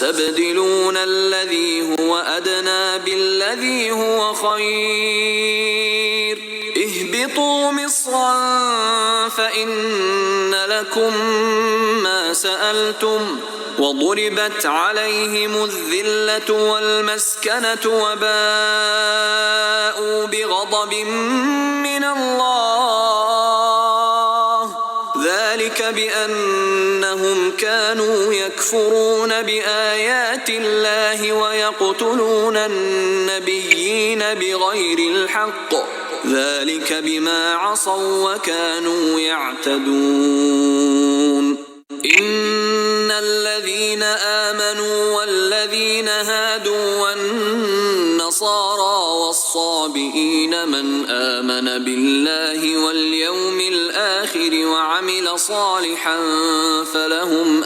وتستبدلون الذي هو أدنى بالذي هو خير اهبطوا مصرا فإن لكم ما سألتم وضربت عليهم الذلة والمسكنة وباءوا بغضب من الله ذلك بأنهم كانوا يكفرون بآيات الله ويقتلون النبيين بغير الحق ذلك بما عصوا وكانوا يعتدون إن الذين آمنوا والذين هادوا والنصارى والصابئين من آمن بالله واليوم الآخر وعمل صالحا فلهم